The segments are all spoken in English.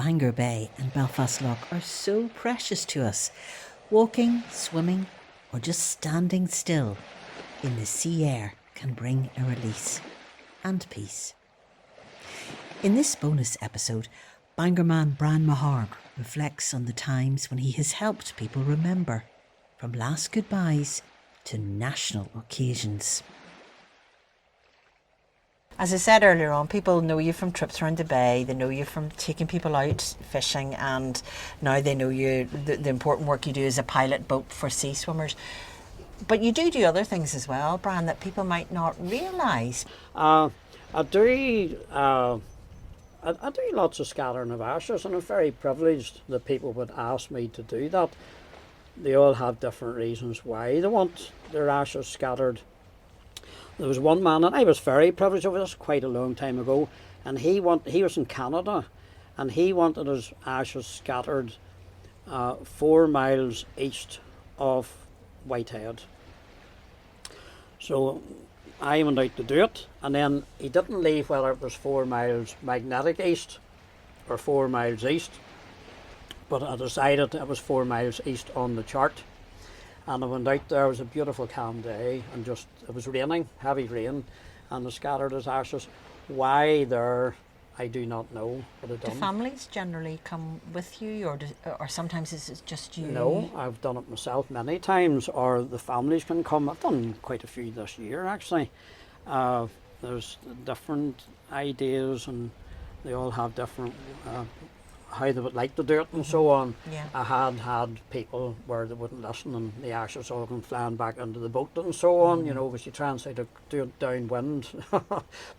Bangor Bay and Belfast Lough are so precious to us. Walking, swimming, or just standing still in the sea air can bring a release and peace. In this bonus episode, Bangor man Brian Meharg reflects on the times when he has helped people remember, from last goodbyes to national occasions. As I said earlier on, people know you from trips around the bay, they know you from taking people out fishing, and now they know you, the important work you do as a pilot boat for sea swimmers. But you do other things as well, Brian, that people might not realise. I do lots of scattering of ashes, and I'm very privileged that people would ask me to do that. They all have different reasons why they want their ashes scattered. There was one man, and I was very privileged over this quite a long time ago, and he was in Canada, and he wanted his ashes scattered 4 miles east of Whitehead. So I went out to do it, and then he didn't leave whether it was 4 miles magnetic east or 4 miles east, but I decided it was 4 miles east on the chart. And I went out there, it was a beautiful calm day, and it was raining, heavy rain, and I scattered his ashes. Why there, I do not know. But Do families generally come with you, or sometimes is it just you? No, I've done it myself many times, or the families can come. I've done quite a few this year actually. There's different ideas, and they all have different how they would like to do it and so on. Yeah. I had people where they wouldn't listen, and the ashes all come flying back into the boat and so on, you know, because you try and say to do it downwind,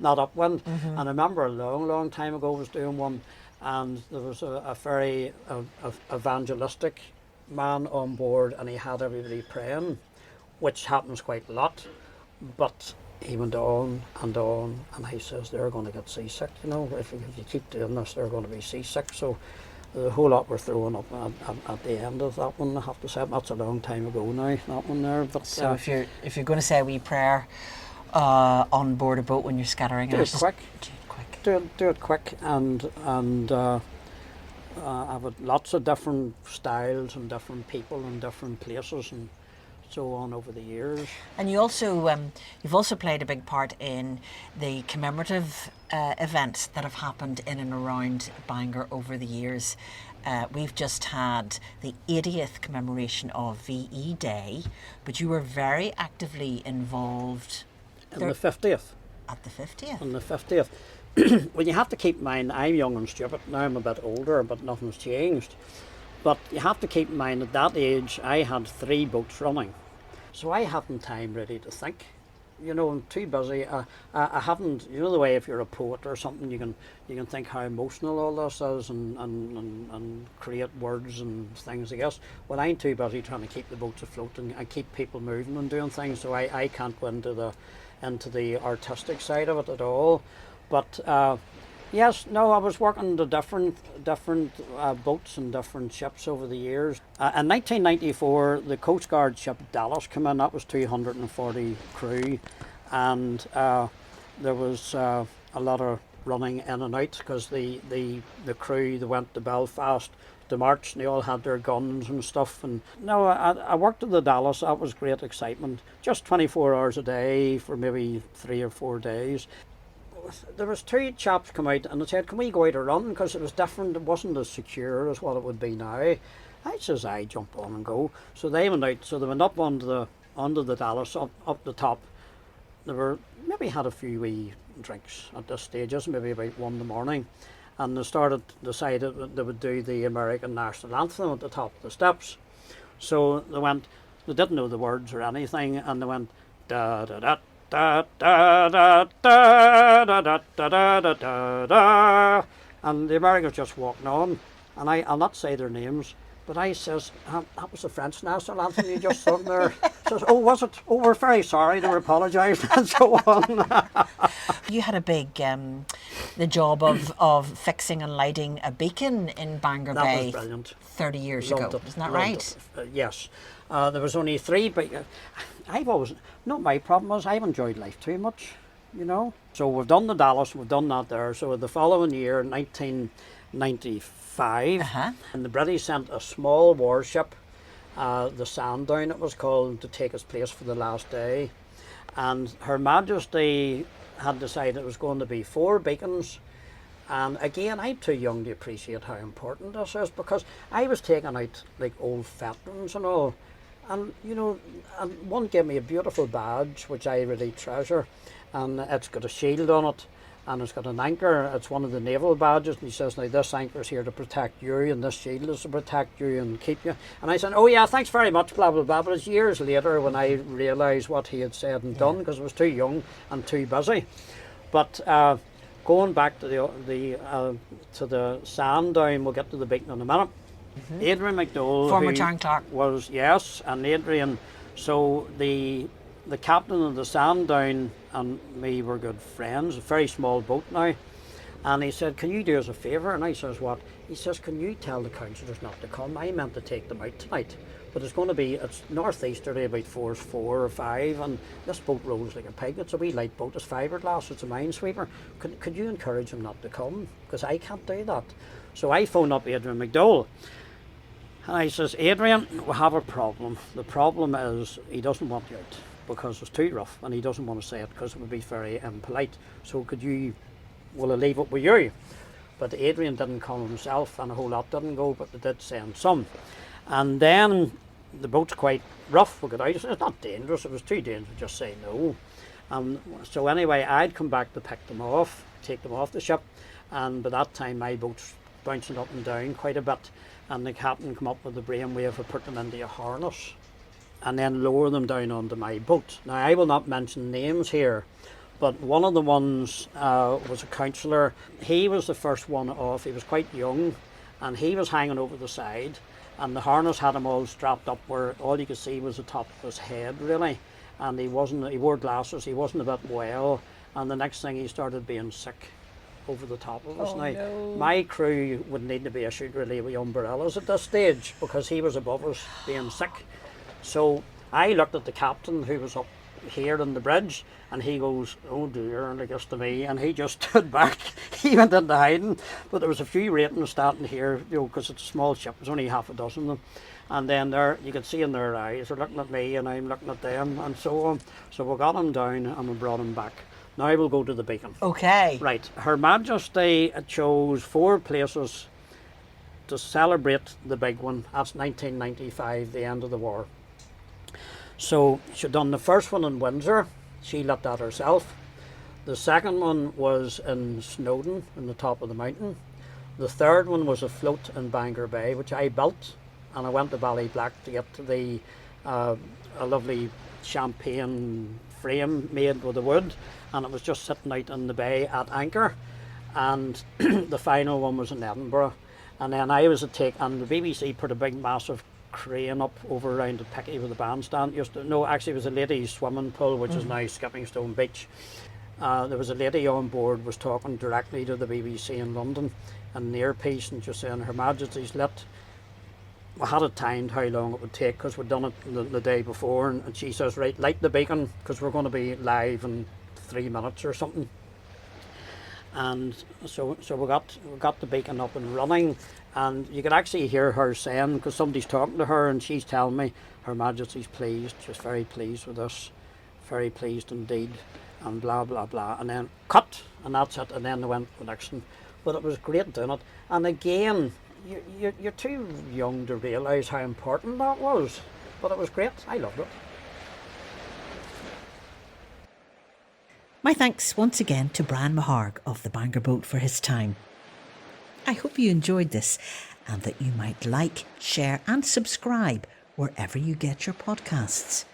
not upwind. And I remember a long time ago I was doing one, and there was a very evangelistic man on board, and he had everybody praying, which happens quite a lot, but he went on, and he says they're going to get seasick, you know, if you keep doing this they're going to be seasick. So the whole lot were throwing up at the end of that one, I have to say. That's a long time ago now, that one there. But so if you're going to say a wee prayer on board a boat when you're scattering ashes, do it quick, and I've had lots of different styles and different people and different places and so on over the years. And you also you've also played a big part in the commemorative events that have happened in and around Bangor over the years. We've just had the 80th commemoration of VE Day, but you were very actively involved in the 50th. At the 50th. On the 50th. Well, you have to keep in mind, I'm young and stupid. Now I'm a bit older, but nothing's changed. But you have to keep in mind, at that age, I had 3 boats running. So I hadn't time really to think. You know, I'm too busy. I haven't, you know the way if you're a poet or something, you can think how emotional all this is and create words and things, I guess. Well, I'm too busy trying to keep the boats afloat and keep people moving and doing things, so I can't go into the artistic side of it at all. But yes, no, I was working the different boats and different ships over the years. In 1994, the Coast Guard ship Dallas came in. That was 240 crew, and there was a lot of running in and out because the crew, they went to Belfast to march, and they all had their guns and stuff. And no, I worked at the Dallas. That was great excitement. Just 24 hours a day for maybe 3 or 4 days. There was 2 chaps come out and they said, can we go out a run, because it was different, it wasn't as secure as what it would be now. I says, I jump on and go. So they went out, so they went up onto the Dallas, up the top. They were maybe had a few wee drinks at this stage, just maybe about 1 in the morning, and they decided that they would do the American national anthem at the top of the steps. So they didn't know the words or anything, and they went da da da da da da da da da da da da da, and the Americans just walking on, and I'll not say their names, but I says, that was the French national anthem you just sung there. Says, oh, was it? Oh, we're very sorry, they were apologising and so on. You had a big, the job of fixing and lighting a beacon in Bangor Bay. That was brilliant. 30 years ago, isn't that right? Yes. There was only 3, but not my problem was I've enjoyed life too much, you know. So we've done the Dallas, we've done that there. So the following year, 1895. Uh-huh. And the British sent a small warship, the Sandown it was called, to take its place for the last day. And Her Majesty had decided it was going to be 4 beacons. And again, I'm too young to appreciate how important this is, because I was taking out like old veterans and all. And you know, and one gave me a beautiful badge which I really treasure, and it's got a shield on it, and it's got an anchor. It's one of the naval badges, and he says, now this anchor is here to protect you, and this shield is to protect you and keep you. And I said, oh yeah, thanks very much, blah blah blah. But it's years later when I realised what he had said and done, because I was too young and too busy. But going back to the Sandown, we'll get to the beacon in a minute. Adrian McDowell, Former town clerk. was, yes, and Adrian. So the captain of the Sandown and me were good friends. A very small boat now, and he said, "Can you do us a favour?" And I says, "What?" He says, "Can you tell the councillors not to come? I meant to take them out tonight, but it's northeasterly, about 4 or 5, and this boat rolls like a pig. It's a wee light boat. It's fiberglass. It's a minesweeper. Could you encourage them not to come? Because I can't do that." So I phoned up Adrian McDowell. And I says, "Adrian, we have a problem. The problem is he doesn't want you out because it's too rough, and he doesn't want to say it because it would be very impolite. So will I leave it with you?" But Adrian didn't come himself, and a whole lot didn't go, but they did send some. And then the boat's quite rough. We got out. It's not dangerous. It was too dangerous to just say no. So anyway, I'd come back to pick them off, take them off the ship, and by that time my boat's bouncing up and down quite a bit. And the captain come up with the brainwave of put them into a harness and then lower them down onto my boat. Now I will not mention names here, but one of the ones was a councillor. He was the first one off. He was quite young, and he was hanging over the side, and the harness had him all strapped up where all you could see was the top of his head really, and he wore glasses, he wasn't a bit well, and the next thing he started being sick over the top of us. Oh, now, no. my crew would need to be issued really with umbrellas at this stage because he was above us being sick. So I looked at the captain who was up here on the bridge, and he goes, "Oh dear," and I guess to me, and he just stood back. He went into hiding. But there was a few ratings starting here, you know, because it's a small ship. There's only half a dozen of them. And then there, you could see in their eyes, they're looking at me and I'm looking at them and so on. So we got him down and we brought him back. Now we'll go to the beacon. Okay. Right. Her Majesty chose 4 places to celebrate the big one. That's 1995, the end of the war. So she done the first one in Windsor. She lit that herself. The second one was in Snowdon, in the top of the mountain. The third one was a float in Bangor Bay, which I built, and I went to Ballyblack to get a lovely champagne frame made with the wood, and it was just sitting out in the bay at anchor. And the final one was in Edinburgh, and then I was and the BBC put a big massive crane up over around the Picky with the bandstand. Actually it was a ladies swimming pool, which is now Skipping Stone Beach. There was a lady on board was talking directly to the BBC in London and the earpiece, and just saying, "Her Majesty's lit." We had it timed how long it would take because we'd done it the day before, and she says, "Right, light the beacon because we're going to be live in 3 minutes or something." And so we got the beacon up and running, and you could actually hear her saying, because somebody's talking to her and she's telling me, "Her Majesty's pleased, she's very pleased with us, very pleased indeed," and blah blah blah, and then cut, and that's it, and then they went to the next one. But it was great doing it, and again, you're too young to realise how important that was, but it was great. I loved it. My thanks once again to Brian Meharg of the Bangor Boat for his time. I hope you enjoyed this and that you might like, share and subscribe wherever you get your podcasts.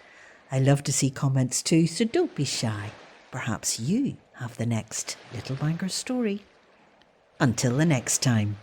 I love to see comments too, so don't be shy. Perhaps you have the next Little Bangor story. Until the next time.